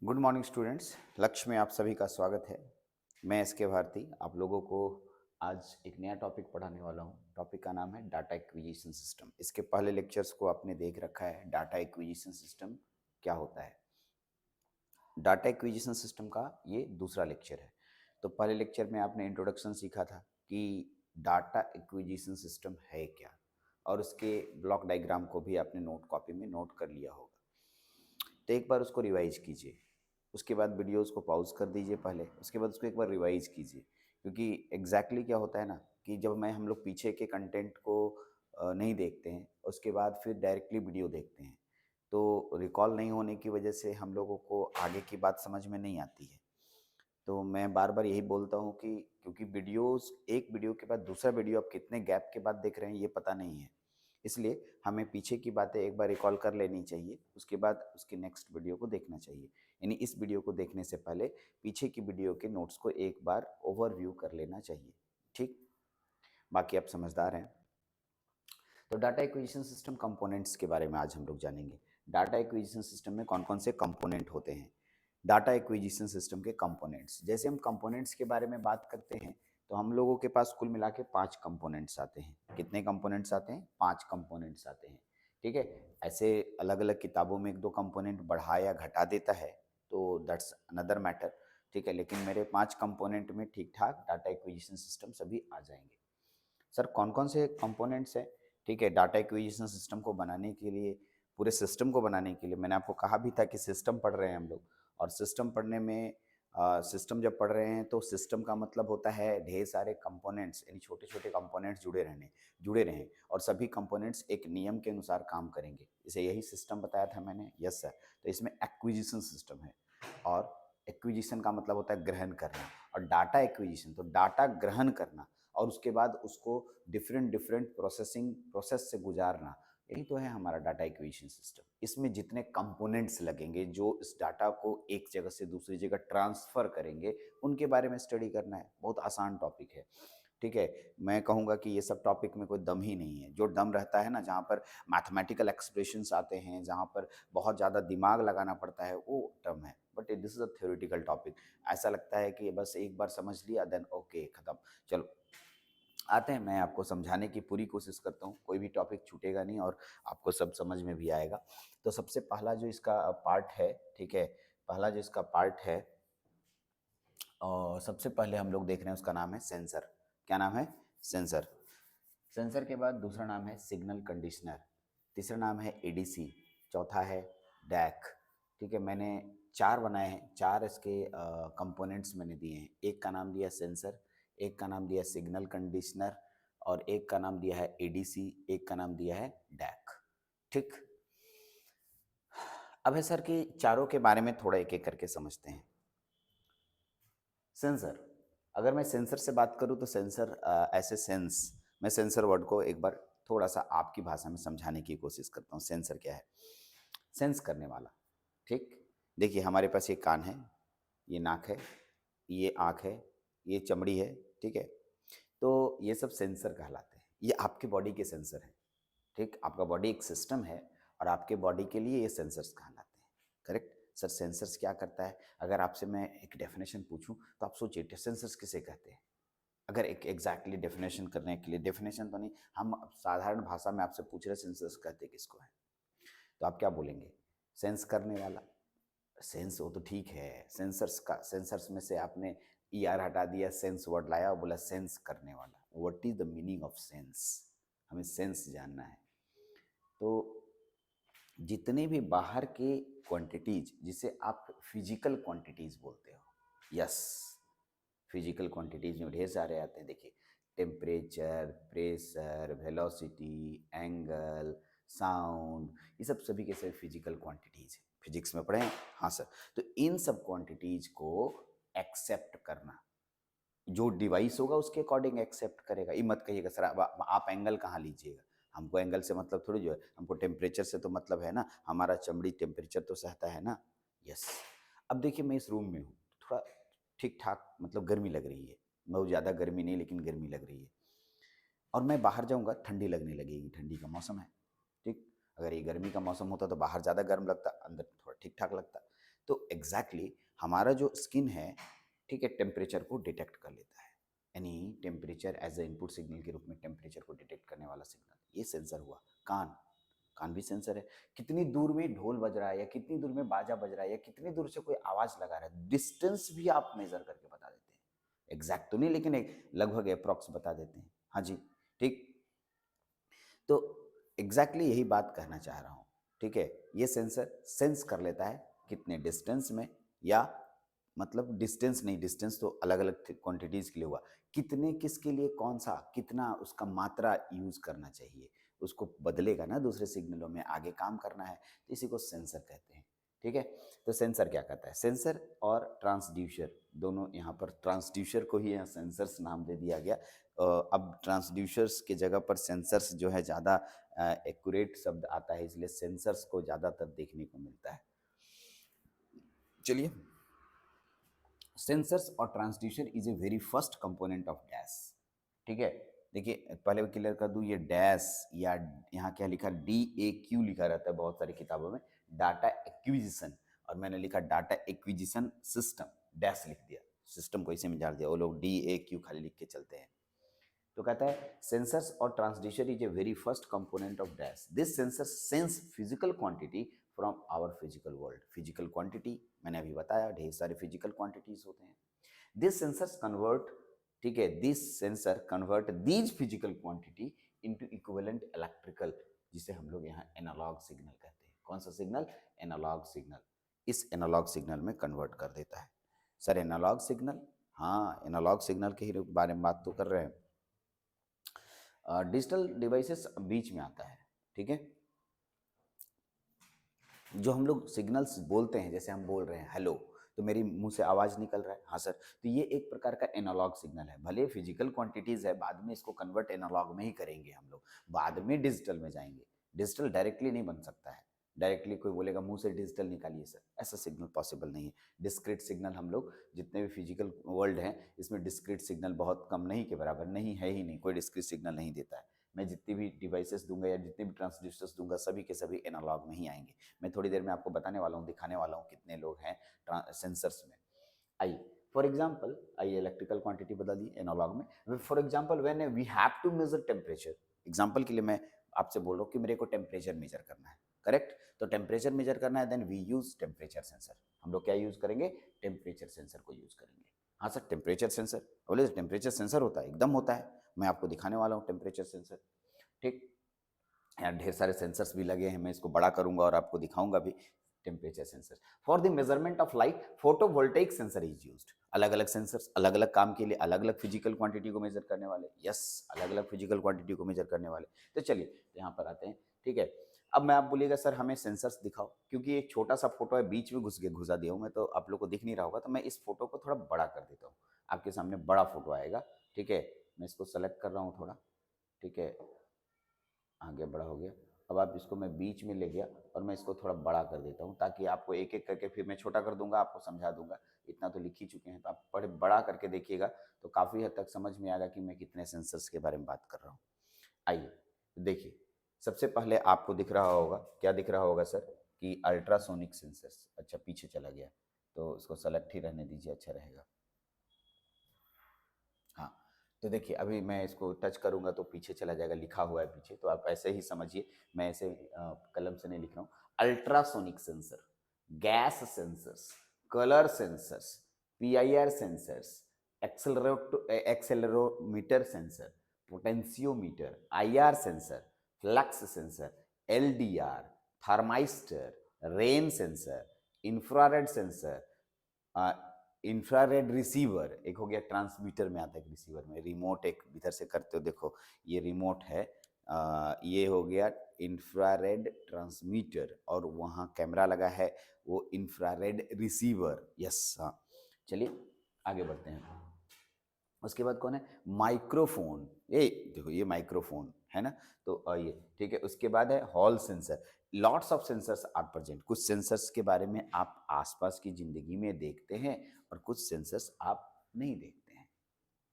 Good morning students. लक्ष्य में आप सभी का स्वागत है। मैं एस.के. भारती आप लोगों को आज एक नया टॉपिक पढ़ाने वाला हूँ। टॉपिक का नाम है डाटा एक्विजिशन सिस्टम। इसके पहले लेक्चर्स को आपने देख रखा है। डाटा एक्विजिशन सिस्टम क्या होता है। डाटा एक्विजिशन सिस्टम का ये दूसरा लेक्चर है। तो पहले लेक्चर में आपने इंट्रोडक्शन सीखा था कि डाटा एक्विजिशन सिस्टम है क्या, और उसके ब्लॉक डायग्राम को भी आपने नोट कॉपी में नोट कर लिया होगा। तो एक बार उसको रिवाइज कीजिए, उसके बाद वीडियोस को पॉज कर दीजिए पहले, उसके बाद उसको एक बार रिवाइज कीजिए। क्योंकि क्या होता है ना कि जब हम लोग पीछे के कंटेंट को नहीं देखते हैं, उसके बाद फिर डायरेक्टली वीडियो देखते हैं, तो रिकॉल नहीं होने की वजह से हम लोगों को आगे की बात समझ में नहीं आती है। तो मैं बार बार यही बोलता हूँ कि क्योंकि वीडियोस, एक वीडियो के बाद दूसरा वीडियो आप कितने गैप के बाद देख रहे हैं ये पता नहीं है, इसलिए हमें पीछे की बातें एक बार रिकॉल कर लेनी चाहिए, उसके बाद उसके नेक्स्ट वीडियो को देखना चाहिए। यानी इस वीडियो को देखने से पहले पीछे की वीडियो के नोट्स को एक बार ओवरव्यू कर लेना चाहिए। ठीक, बाकी आप समझदार हैं। तो डाटा एक्विजिशन सिस्टम कंपोनेंट्स के बारे में आज हम लोग जानेंगे। डाटा एक्विजिशन सिस्टम में कौन कौन से कंपोनेंट होते हैं। डाटा एक्विजिशन सिस्टम के कंपोनेंट्स, जैसे हम कंपोनेंट्स के बारे में बात करते हैं तो हम लोगों के पास कुल मिला के 5 कंपोनेंट्स आते हैं। कितने कंपोनेंट्स आते हैं? 5 कंपोनेंट्स आते हैं। ठीक है, ऐसे अलग अलग किताबों में एक दो कंपोनेंट बढ़ा या घटा देता है तो दैट्स अनदर मैटर। ठीक है, लेकिन मेरे 5 कंपोनेंट में ठीक ठाक डाटा एक्विजिशन सिस्टम सभी आ जाएंगे। सर कौन कौन से कंपोनेंट्स हैं? ठीक है, डाटा एक्विजिशन सिस्टम को बनाने के लिए, पूरे सिस्टम को बनाने के लिए मैंने आपको कहा भी था कि सिस्टम पढ़ रहे हैं हम लोग, और सिस्टम पढ़ने में सिस्टम जब पढ़ रहे हैं तो सिस्टम का मतलब होता है ढेर सारे कंपोनेंट्स, यानी छोटे छोटे कंपोनेंट्स जुड़े रहें और सभी कंपोनेंट्स एक नियम के अनुसार काम करेंगे। इसे यही सिस्टम बताया था मैंने। Yes sir. तो इसमें एक्विजिशन सिस्टम है, और एक्विजिशन का मतलब होता है ग्रहण करना, और डाटा एक्विजिशन तो डाटा ग्रहण करना और उसके बाद उसको डिफरेंट डिफरेंट प्रोसेस से गुजारना। यही तो है हमारा डाटा एक्विजिशन सिस्टम। इसमें जितने कंपोनेंट्स लगेंगे जो इस डाटा को एक जगह से दूसरी जगह ट्रांसफर करेंगे, उनके बारे में स्टडी करना है। बहुत आसान टॉपिक है। ठीक है, मैं कहूँगा कि ये सब टॉपिक में कोई दम ही नहीं है। जो दम रहता है ना, जहाँ पर मैथमेटिकल एक्सप्रेशंस आते हैं, जहाँ पर बहुत ज़्यादा दिमाग लगाना पड़ता है, वो दम है। But this is a theoretical topic. ऐसा लगता है कि बस एक बार समझ लिया देन ओके खत्म। चलो आते हैं, मैं आपको समझाने की पूरी कोशिश करता हूँ। कोई भी टॉपिक छूटेगा नहीं और आपको सब समझ में भी आएगा। तो सबसे पहला जो इसका पार्ट है, ठीक है, पहला जो इसका पार्ट है, और सबसे पहले हम लोग देख रहे हैं, उसका नाम है सेंसर। क्या नाम है? सेंसर। सेंसर के बाद दूसरा नाम है सिग्नल कंडीशनर, तीसरा नाम है एडीसी, चौथा है डैक। ठीक है, मैंने 4 बनाए हैं, 4 इसके कंपोनेंट्स मैंने दिए हैं। एक का नाम दिया सेंसर, एक का नाम दिया सिग्नल कंडीशनर, और एक का नाम दिया है एडीसी, एक का नाम दिया है डैक। ठीक, अब है सर कि चारों के बारे में थोड़ा एक एक करके समझते हैं। सेंसर, अगर मैं सेंसर से बात करूं तो सेंसर ऐसे सेंस, मैं सेंसर वर्ड को एक बार थोड़ा सा आपकी भाषा में समझाने की कोशिश करता हूँ। सेंसर क्या है? सेंस करने वाला। ठीक, देखिए हमारे पास ये कान है, ये नाक है, ये आँख है, ये चमड़ी है। ठीक है, तो ये सब सेंसर कहलाते हैं। ये आपके बॉडी के सेंसर हैं। ठीक, आपका बॉडी एक सिस्टम है और आपके बॉडी के लिए ये सेंसर्स कहलाते हैं। Correct sir. सेंसर्स क्या करता है? अगर आपसे मैं एक डेफिनेशन पूछूं तो आप सोचिए सेंसर्स किसे कहते हैं। अगर एक एग्जैक्टली डेफिनेशन करने के लिए, डेफिनेशन तो नहीं, हम साधारण भाषा में आपसे पूछ रहे सेंसर्स कहते किसको है, तो आप क्या बोलेंगे? सेंस करने वाला। सेंस हो तो ठीक है, सेंसर्स का, सेंसर्स में से आपने ई आर हटा दिया, सेंस वर्ड लाया और बोला सेंस करने वाला। What is the meaning of sense? हमें सेंस जानना है। तो जितने भी बाहर के क्वांटिटीज, जिसे आप फिजिकल क्वांटिटीज बोलते हो, यस, फिजिकल क्वांटिटीज में ढेर सारे आते हैं। देखिए, temperature, pressure, velocity, angle, sound, ये सब सभी के सभी फिजिकल क्वांटिटीज हैं। फिजिक्स में पढ़े हैं? हाँ सर। तो इन सब क्वांटिटीज को एक्सेप्ट करना, जो डिवाइस होगा उसके अकॉर्डिंग एक्सेप्ट करेगा। ये मत कहिएगा सर आप एंगल कहाँ लीजिएगा, हमको एंगल से मतलब थोड़ी जो है, हमको टेम्परेचर से तो मतलब है ना, हमारा चमड़ी टेम्परेचर तो सहता है ना। यस। अब देखिए मैं इस रूम में हूँ, थोड़ा ठीक ठाक मतलब गर्मी लग रही है, बहुत ज़्यादा गर्मी नहीं लेकिन गर्मी लग रही है, और मैं बाहर जाऊँगा ठंडी लगने लगेगी। ठंडी का मौसम है। ठीक, अगर ये गर्मी का मौसम होता तो बाहर ज़्यादा गर्म लगता, अंदर थोड़ा ठीक ठाक लगता। तो एग्जैक्टली हमारा जो स्किन है, ठीक है, टेम्परेचर को डिटेक्ट कर लेता है, यानी temperature as a input signal के रूप में टेम्परेचर को डिटेक्ट करने वाला सिग्नल, ये सेंसर हुआ। कान, कान भी सेंसर है। कितनी दूर में ढोल बज रहा है या कितनी दूर में बाजा बज रहा है या कितनी दूर से कोई आवाज लगा रहा है, डिस्टेंस भी आप मेजर करके बता देते हैं। एग्जैक्ट तो नहीं, लेकिन एक लगभग अप्रॉक्स बता देते हैं। हाँ जी, ठीक। तो एग्जैक्टली यही बात कहना चाह रहा हूँ, ठीक है। ये सेंसर सेंस कर लेता है कितने डिस्टेंस में, या मतलब डिस्टेंस नहीं, डिस्टेंस तो अलग अलग क्वांटिटीज के लिए हुआ, कितने किसके लिए कौन सा कितना उसका मात्रा यूज करना चाहिए, उसको बदलेगा ना दूसरे सिग्नलों में, आगे काम करना है, तो इसी को सेंसर कहते हैं, ठीक है। तो सेंसर क्या करता है, सेंसर और ट्रांसड्यूसर दोनों, यहाँ पर ट्रांसड्यूसर को ही यहाँ सेंसर्स नाम दे दिया गया। अब ट्रांसड्यूसर्स के जगह पर सेंसर्स जो है ज़्यादा एक्यूरेट शब्द आता है, इसलिए सेंसर्स को ज़्यादातर देखने को मिलता है। चलिए, सेंसर्स और transducer is a very first component of dash, ठीक है। देखिए पहले क्लियर कर दूं, ये डैश या यहाँ क्या लिखा, DAQ लिखा रहता है बहुत सारी किताबों में, डाटा एक्विजिशन, और मैंने लिखा डाटा एक्विजिशन सिस्टम, डैश लिख दिया, सिस्टम को इसे में झाड़ दिया, वो लोग DAQ खाली लिख के चलते हैं। तो कहता है सेंसर्स और transducer is a very first component of dash, this sensor sense physical quantity from our physical world. Physical quantity मैंने अभी बताया, ढेर सारे फिजिकल क्वांटिटीज होते हैं। दिस सेंसर्स कन्वर्ट, ठीक है, this sensor convert these physical quantity into equivalent electrical, जिसे हम लोग यहाँ एनालॉग सिग्नल कहते हैं। कौन सा सिग्नल, एनालॉग सिग्नल, इस एनालॉग सिग्नल में कन्वर्ट कर देता है। सर एनालॉग सिग्नल, हाँ एनालॉग सिग्नल के ही बारे में बात तो कर रहे हैं। डिजिटल डिवाइसेस बीच में आता है, ठीक है। जो हम लोग सिग्नल्स बोलते हैं, जैसे हम बोल रहे हैं हेलो, तो मेरी मुंह से आवाज निकल रहा है, हाँ सर, तो ये एक प्रकार का एनालॉग सिग्नल है। भले फिजिकल क्वांटिटीज है, बाद में इसको कन्वर्ट एनालॉग में ही करेंगे हम लोग, बाद में डिजिटल में जाएंगे। डिजिटल डायरेक्टली नहीं बन सकता है, डायरेक्टली कोई बोलेगा मुंह से डिजिटल निकालिए सर, ऐसा सिग्नल पॉसिबल नहीं है। डिस्क्रीट सिग्नल हम लोग जितने भी फिजिकल वर्ल्ड हैं, इसमें डिस्क्रीट सिग्नल बहुत कम, नहीं के बराबर, नहीं है ही नहीं, कोई डिस्क्रीट सिग्नल नहीं देता है। मैं जितनी भी डिवाइसेस दूंगा या जितने भी ट्रांसड्यूसर्स दूंगा, सभी के सभी एनालॉग में ही आएंगे। मैं थोड़ी देर में आपको बताने वाला हूँ, दिखाने वाला हूँ कितने लोग हैं सेंसर्स में। आइए फॉर एग्जाम्पल, आइए इलेक्ट्रिकल क्वांटिटी बदल दी एनालॉग में। For example when we have to measure temperature, example के लिए मैं आपसे बोल रहा हूँ कि मेरे को टेम्परेचर मेजर करना है, करेक्ट। तो टेम्परेचर मेजर करना है, then we use temperature sensor. हम लोग क्या यूज करेंगे, टेम्परेचर सेंसर को यूज करेंगे। हाँ सर टेम्परेचर सेंसर, बोले टेम्परेचर सेंसर होता है, एकदम होता है, मैं आपको दिखाने वाला हूँ टेम्परेचर सेंसर, ठीक। यहाँ ढेर सारे सेंसर्स भी लगे हैं, मैं इसको बड़ा करूंगा और आपको दिखाऊंगा भी। Temperature sensor for the measurement of light, photovoltaic sensor is used. अलग अलग सेंसर्स अलग अलग काम के लिए, अलग अलग फिजिकल क्वांटिटी को मेजर करने वाले, यस अलग अलग फिजिकल क्वांटिटी को मेजर करने वाले। तो चलिए यहाँ पर आते हैं, ठीक है। अब मैं आप बोलिएगा सर हमें सेंसर्स दिखाओ, क्योंकि एक छोटा सा फोटो है, बीच में घुसा दिया हूँ मैं, तो आप लोग को दिख नहीं रहा होगा, तो मैं इस फोटो को थोड़ा बड़ा कर देता हूँ, आपके सामने बड़ा फोटो आएगा, ठीक है। मैं इसको सेलेक्ट कर रहा हूँ थोड़ा, ठीक है, आगे बड़ा हो गया। अब आप इसको मैं बीच में ले गया और मैं इसको थोड़ा बड़ा कर देता हूँ, ताकि आपको एक एक करके, फिर मैं छोटा कर दूंगा, आपको समझा दूंगा। इतना तो लिख ही चुके हैं, तो आप बड़े बड़ा करके देखिएगा, तो काफ़ी हद तक समझ में आएगा कि मैं कितने सेंसर्स के बारे में बात कर रहा हूँ। आइए देखिए, सबसे पहले आपको दिख रहा होगा, क्या दिख रहा होगा सर, कि अल्ट्रासोनिक सेंसर्स। अच्छा पीछे चला गया, तो इसको सेलेक्ट ही रहने दीजिए, अच्छा रहेगा। हाँ, तो देखिए अभी मैं इसको टच करूंगा तो पीछे चला जाएगा, लिखा हुआ है पीछे, तो आप ऐसे ही समझिए, मैं ऐसे कलम से नहीं लिख रहा हूँ। Ultrasonic sensor, gas sensors, colour sensors, PIR sensors, accelerometer sensor, potentiometer, IR sensor, flux sensor, LDR, thermistor, rain sensor, infrared sensor, infrared receiver, एक हो गया ट्रांसमीटर में आता है, रिसीवर में रिमोट, एक इधर से करते हो देखो, ये रिमोट है, ये हो गया इंफ्रारेड ट्रांसमीटर, और वहाँ कैमरा लगा है, वो इंफ्रारेड रिसीवर, यस हाँ। चलिए आगे बढ़ते हैं। उसके बाद कौन है, माइक्रोफोन, ये देखो ये माइक्रोफोन है ना, तो ये ठीक है। उसके बाद है Hall sensor, lots of sensors are present. कुछ सेंसर्स के बारे में आप आसपास की जिंदगी में देखते हैं और कुछ सेंसर्स आप नहीं देखते हैं,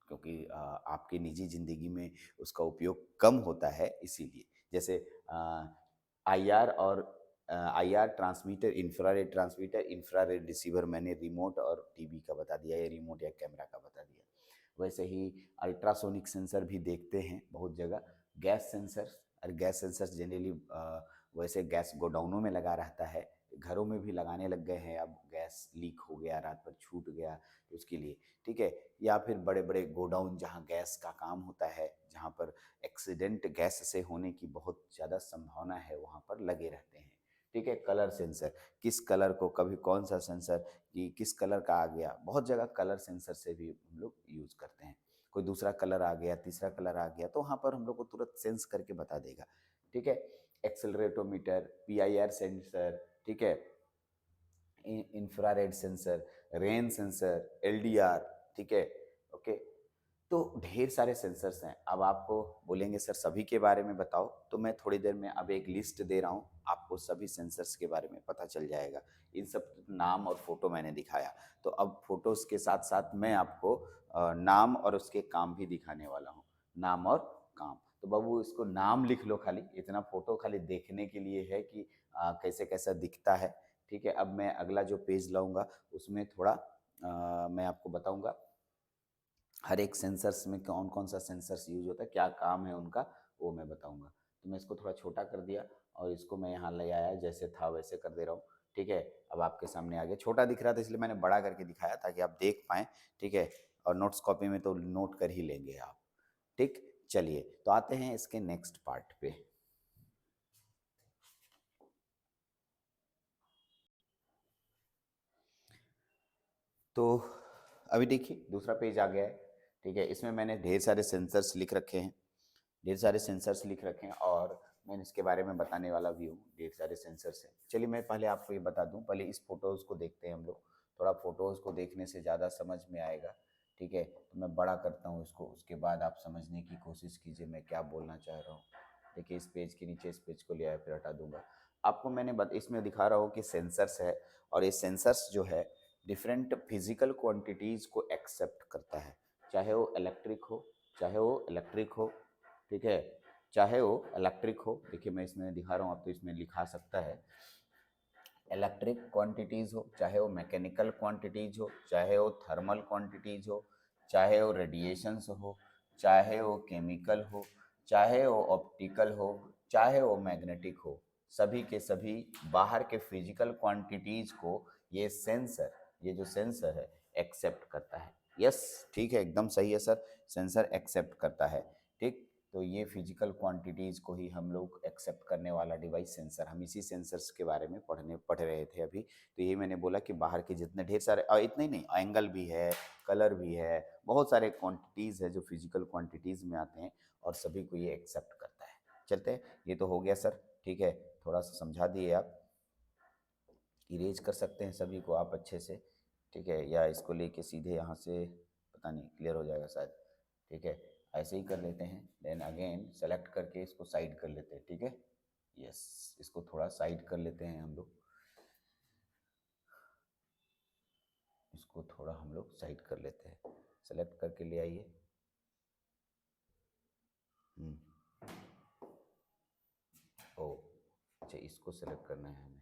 क्योंकि आपकी निजी जिंदगी में उसका उपयोग कम होता है, इसीलिए। जैसे IR और IR transmitter, infrared transmitter, infrared receiver मैंने रिमोट और टीवी का बता दिया, या रिमोट या कैमरा का बता दिया। वैसे ही अल्ट्रासोनिक सेंसर भी देखते हैं बहुत जगह। गैस सेंसर, और गैस सेंसर जनरली वैसे गैस गोडाउनों में लगा रहता है, घरों में भी लगाने लग गए हैं अब। गैस लीक हो गया, रात भर छूट गया तो उसके लिए, ठीक है। या फिर बड़े बड़े गोडाउन जहाँ गैस का काम होता है, जहाँ पर एक्सीडेंट गैस से होने की बहुत ज़्यादा संभावना है, वहाँ पर लगे रहते हैं, ठीक है। कलर सेंसर, किस कलर को, कभी कौन सा सेंसर कि किस कलर का आ गया, बहुत जगह कलर सेंसर से भी हम लोग यूज़ करते हैं। कोई दूसरा कलर आ गया, तीसरा कलर आ गया, तो वहाँ पर हम लोग को तुरंत सेंस करके बता देगा, ठीक है। एक्सेलरेटोमीटर, पीआईआर सेंसर, ठीक है, infrared sensor, rain sensor, LDR, ठीक है, ओके। तो ढेर सारे सेंसर्स हैं। अब आपको बोलेंगे सर सभी के बारे में बताओ, तो मैं थोड़ी देर में अब एक लिस्ट दे रहा हूँ, आपको सभी सेंसर्स के बारे में पता चल जाएगा। इन सब नाम और फोटो मैंने दिखाया, तो अब फोटोज के साथ साथ मैं आपको नाम और उसके काम भी दिखाने वाला हूँ। नाम और काम, तो बाबू इसको नाम लिख लो, खाली इतना फोटो खाली देखने के लिए है कि कैसे कैसा दिखता है, ठीक है। अब मैं अगला जो पेज लाऊंगा उसमें थोड़ा मैं आपको बताऊंगा हर एक सेंसर्स में कौन कौन सा सेंसर्स यूज होता है, क्या काम है उनका, वो मैं बताऊंगा। तो मैं इसको थोड़ा छोटा कर दिया और इसको मैं यहाँ ले आया, जैसे था वैसे कर दे रहा हूँ, ठीक है। अब आपके सामने आ गया, छोटा दिख रहा था इसलिए मैंने बड़ा करके दिखाया ताकि आप देख पाएँ, ठीक है। और नोट्स कॉपी में तो नोट कर ही लेंगे आप, ठीक। चलिए तो आते हैं इसके नेक्स्ट पार्ट पे। तो अभी देखिए दूसरा पेज आ गया है, ठीक है। इसमें मैंने ढेर सारे सेंसर्स लिख रखे हैं, ढेर सारे सेंसर्स लिख रखे हैं, और मैं इसके बारे में बताने वाला भी हूँ। ढेर सारे सेंसर्स हैं। चलिए मैं पहले आपको ये बता दूँ, पहले इस फोटोज़ को देखते हैं हम लोग। थोड़ा फोटोज़ को देखने से ज़्यादा समझ में आएगा, ठीक है। तो मैं बड़ा करता हूँ इसको, उसके बाद आप समझने की कोशिश कीजिए मैं क्या बोलना चाह रहा हूँ। देखिए इस पेज के नीचे, इस पेज को ले आया, फिर हटा दूंगा। आपको मैंने इसमें दिखा रहा हूँ कि सेंसर्स है, और ये सेंसर्स जो है डिफरेंट फिजिकल क्वांटिटीज़ को एक्सेप्ट करता है, चाहे वो इलेक्ट्रिक हो, चाहे वो इलेक्ट्रिक हो, ठीक है, चाहे वो इलेक्ट्रिक हो। देखिए मैं इसमें दिखा रहा हूँ, आप तो इसमें लिखा सकता है इलेक्ट्रिक क्वांटिटीज़ हो, चाहे वो मैकेनिकल क्वांटिटीज़ हो, चाहे वो थर्मल क्वांटिटीज़ हो, चाहे वो रेडिएशंस हो, चाहे वो केमिकल हो, चाहे वो ऑप्टिकल हो, चाहे वो मैग्नेटिक हो, सभी के सभी बाहर के फिजिकल क्वांटिटीज़ को ये सेंसर, ये जो सेंसर है एक्सेप्ट करता है। यस, ठीक है, एकदम सही है सर, सेंसर एक्सेप्ट करता है, ठीक। तो ये फिजिकल क्वांटिटीज़ को ही हम लोग एक्सेप्ट करने वाला डिवाइस सेंसर, हम इसी सेंसर्स के बारे में पढ़ रहे थे अभी। तो ये मैंने बोला कि बाहर के जितने ढेर सारे, और इतने ही नहीं, एंगल भी है, कलर भी है, बहुत सारे क्वांटिटीज़ है जो फिजिकल क्वांटिटीज़ में आते हैं, और सभी को ये एक्सेप्ट करता है। चलते हैं, ये तो हो गया सर, ठीक है। थोड़ा सा समझा दिए आप, इरेज कर सकते हैं सभी को आप अच्छे से, ठीक है, या इसको लेके सीधे यहाँ से पता नहीं क्लियर हो जाएगा शायद, ठीक है। ऐसे ही कर लेते हैं, देन अगेन सेलेक्ट करके इसको साइड कर लेते हैं, ठीक है। यस, इसको थोड़ा साइड कर लेते हैं हम लोग, इसको थोड़ा हम लोग साइड कर लेते हैं, सेलेक्ट करके ले आइए। हम्म, ओ अच्छा, इसको सेलेक्ट करना है हमें,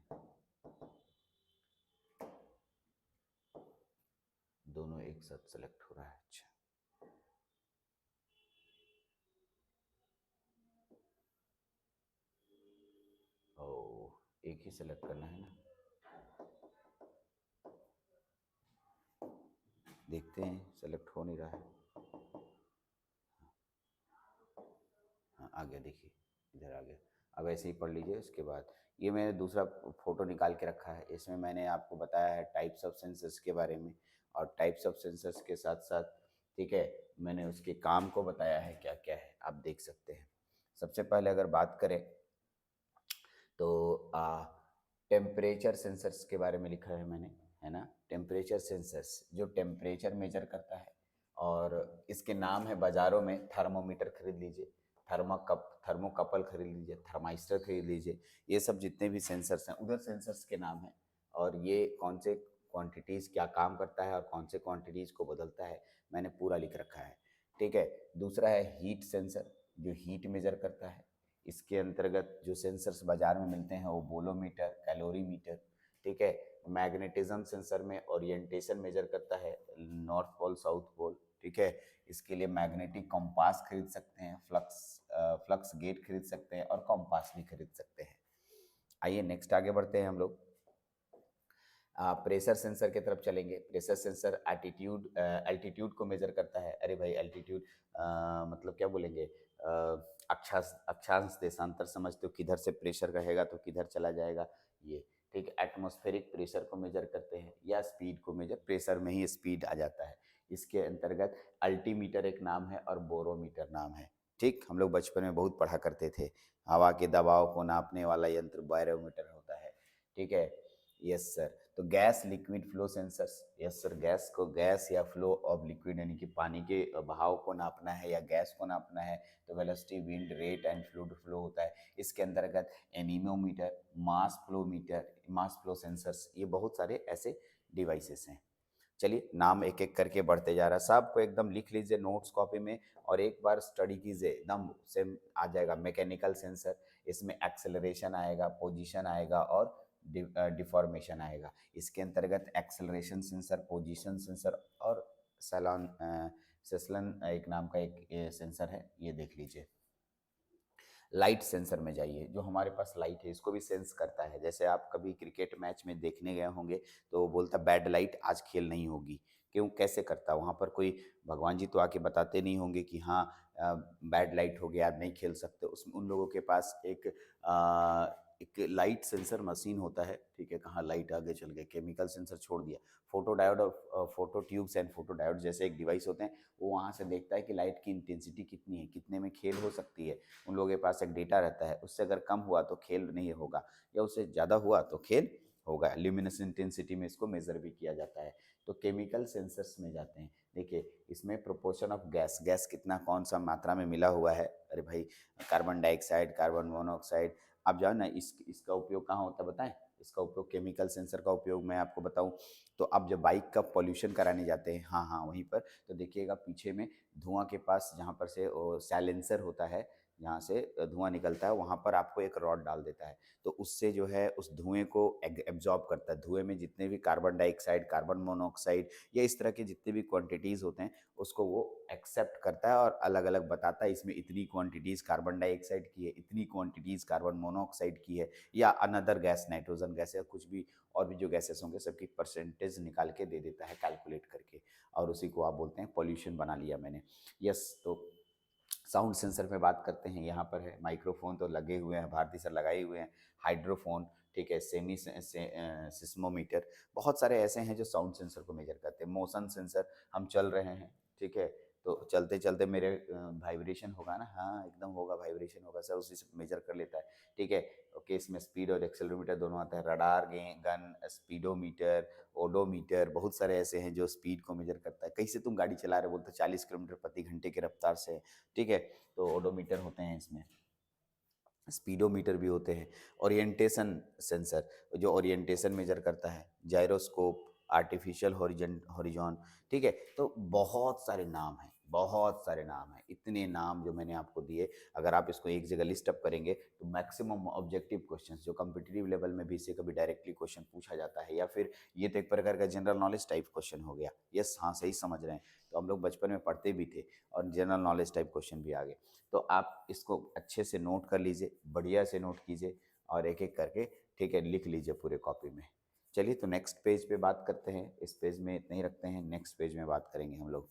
दोनों एक साथ सेलेक्ट हो रहा है, अच्छा। ओ, एक ही सेलेक्ट करना है ना, देखते हैं सेलेक्ट हो नहीं रहा है। हाँ आ गया, देखिए इधर आ गया। अब ऐसे ही पढ़ लीजिए। उसके बाद ये मैंने दूसरा फोटो निकाल के रखा है, इसमें मैंने आपको बताया है टाइप्स ऑफ सेंसर्स के बारे में, और टाइप्स ऑफ सेंसर्स के साथ साथ, ठीक है, मैंने उसके काम को बताया है क्या क्या है, आप देख सकते हैं। सबसे पहले अगर बात करें तो टेम्परेचर सेंसर्स के बारे में लिखा है मैंने, है ना। टेम्परेचर सेंसर्स जो टेम्परेचर मेजर करता है, और इसके नाम है बाज़ारों में, थर्मोमीटर खरीद लीजिए, थर्मोकपल खरीद लीजिए, थर्माइस्टर खरीद लीजिए, ये सब जितने भी सेंसर्स हैं उधर सेंसर्स के नाम हैं। और ये कौन से क्वांटिटीज़ क्या काम करता है और कौन से क्वांटिटीज़ को बदलता है, मैंने पूरा लिख रखा है, ठीक है। दूसरा है हीट सेंसर, जो हीट मेजर करता है, इसके अंतर्गत जो सेंसर्स बाजार में मिलते हैं वो बोलोमीटर, कैलोरीमीटर, ठीक है। मैग्नेटिज्म सेंसर में ओरिएंटेशन मेजर करता है, नॉर्थ पोल साउथ पोल, ठीक है। इसके लिए मैग्नेटिक कंपास खरीद सकते हैं, फ्लक्स गेट खरीद सकते हैं और कंपास भी खरीद सकते हैं। आइए नेक्स्ट आगे बढ़ते हैं हम लोग। प्रेशर सेंसर की तरफ चलेंगे। प्रेशर सेंसर एल्टीट्यूड को मेजर करता है। अरे भाई एल्टीट्यूड मतलब क्या बोलेंगे, अक्षांश अक्षांश देशांतर समझते हो, किधर से प्रेशर रहेगा तो किधर चला जाएगा ये, ठीक है। एटमॉस्फेरिक प्रेशर को मेजर करते हैं या स्पीड को मेजर, प्रेशर में ही स्पीड आ जाता है। इसके अंतर्गत अल्टीमीटर एक नाम है और बोरोमीटर नाम है, ठीक। हम लोग बचपन में बहुत पढ़ा करते थे। हवा के दबाव को नापने वाला यंत्र बैरोमीटर होता है, ठीक है। Yes sir. तो gas liquid flow sensors, yes sir, gas को, गैस या फ्लो ऑफ लिक्विड यानी कि पानी के बहाव को नापना है या गैस को नापना है तो velocity, wind, rate and fluid flow होता है। इसके अंतर्गत एनीमोमीटर, मास फ्लो सेंसर्स, ये बहुत सारे ऐसे डिवाइसेस हैं। चलिए नाम एक एक करके बढ़ते जा रहा है, सबको एकदम लिख लीजिए नोट्स कॉपी में और एक बार स्टडी कीजिए, एकदम सेम आ जाएगा। मैकेनिकल सेंसर, इसमें एक्सेलरेशन आएगा, पोजीशन आएगा और डिफॉर्मेशन आएगा। इसके अंतर्गत एक्सेलरेशन सेंसर, पोजीशन सेंसर और सेस्लन एक नाम का एक सेंसर है, ये देख लीजिए। लाइट सेंसर में जाइए, जो हमारे पास लाइट है इसको भी सेंस करता है। जैसे आप कभी क्रिकेट मैच में देखने गए होंगे तो वो बोलता बैड लाइट आज खेल नहीं होगी, क्यों, कैसे करता, वहाँ पर कोई भगवान जी तो आके बताते नहीं होंगे कि हाँ बैड लाइट हो गया आप नहीं खेल सकते। उसमें उन लोगों के पास एक लाइट सेंसर मशीन होता है, ठीक है। कहाँ लाइट आगे चल गए, केमिकल सेंसर छोड़ दिया। फोटो डायोड और photo tubes and photo diode जैसे एक डिवाइस होते हैं, वो वहाँ से देखता है कि लाइट की इंटेंसिटी कितनी है, कितने में खेल हो सकती है। उन लोगों के पास एक डेटा रहता है, उससे अगर कम हुआ तो खेल नहीं होगा या उससे ज़्यादा हुआ तो खेल होगा। ल्यूमिनस इंटेंसिटी में इसको मेजर भी किया जाता है। तो केमिकल सेंसर्स में जाते हैं। देखिए इसमें प्रोपोर्शन ऑफ गैस, गैस कितना कौन सा मात्रा में मिला हुआ है। अरे भाई कार्बन डाइऑक्साइड, कार्बन मोनोऑक्साइड, आप जाओ ना इसका उपयोग कहाँ होता है बताएं। इसका उपयोग, केमिकल सेंसर का उपयोग मैं आपको बताऊं तो आप जब बाइक का पॉल्यूशन कराने जाते हैं, हाँ हाँ वहीं पर, तो देखिएगा पीछे में धुआं के पास जहाँ पर से साइलेंसर होता है, जहाँ से धुआं निकलता है वहाँ पर आपको एक रॉड डाल देता है। तो उससे जो है उस धुएं को एब्जॉर्ब करता है। धुएं में जितने भी कार्बन डाइऑक्साइड, कार्बन मोनोऑक्साइड या इस तरह के जितने भी क्वांटिटीज़ होते हैं उसको वो एक्सेप्ट करता है और अलग अलग बताता है इसमें इतनी क्वांटिटीज़ कार्बन डाइऑक्साइड की है, इतनी क्वांटिटीज़ कार्बन मोनोऑक्साइड की है, या अनदर गैस, नाइट्रोजन गैस या कुछ भी और भी जो गैसेस होंगे सबकी परसेंटेज निकाल के दे देता है कैलकुलेट करके, और उसी को आप बोलते हैं पॉल्यूशन बना लिया मैंने। यस। तो साउंड सेंसर में बात करते हैं, यहाँ पर है माइक्रोफोन तो लगे हुए हैं, भारती सर लगाए हुए हैं, हाइड्रोफोन, ठीक है, सिस्मोमीटर, बहुत सारे ऐसे हैं जो साउंड सेंसर को मेजर करते हैं। मोशन सेंसर, हम चल रहे हैं, ठीक है, तो चलते चलते मेरे वाइब्रेशन होगा ना, हाँ एकदम होगा, वाइब्रेशन होगा सर, उसी से मेजर कर लेता है, ठीक है। ओके, इसमें स्पीड और एक्सेलरोमीटर दोनों आता है। रडार, गन, स्पीडोमीटर, ओडोमीटर, बहुत सारे ऐसे हैं जो स्पीड को मेजर करता है। कैसे तुम गाड़ी चला रहे, बोलते 40 किलोमीटर प्रति घंटे की रफ्तार से, ठीक है, तो ओडोमीटर होते हैं इसमें। स्पीडोमीटर भी होते हैं। ओरिएंटेशन सेंसर जो ओरिएंटेशन मेजर करता है। जायरोस्कोप, आर्टिफिशियल हॉरिजॉन, ठीक है। तो बहुत सारे नाम हैं, बहुत सारे नाम हैं। इतने नाम जो मैंने आपको दिए, अगर आप इसको एक जगह लिस्ट अप करेंगे तो मैक्सिमम ऑब्जेक्टिव क्वेश्चंस जो कॉम्पिटिटिव लेवल में भी से कभी डायरेक्टली क्वेश्चन पूछा जाता है, या फिर ये तो एक प्रकार का जनरल नॉलेज टाइप क्वेश्चन हो गया। यस, हाँ सही समझ रहे हैं। तो हम लोग बचपन में पढ़ते भी थे और जनरल नॉलेज टाइप क्वेश्चन भी आ गए। तो आप इसको अच्छे से नोट कर लीजिए, बढ़िया से नोट कीजिए और एक एक करके, ठीक है, लिख लीजिए पूरे कॉपी में। चलिए तो नेक्स्ट पेज पे बात करते हैं। इस पेज में इतना ही रखते हैं, नेक्स्ट पेज में बात करेंगे हम लोग।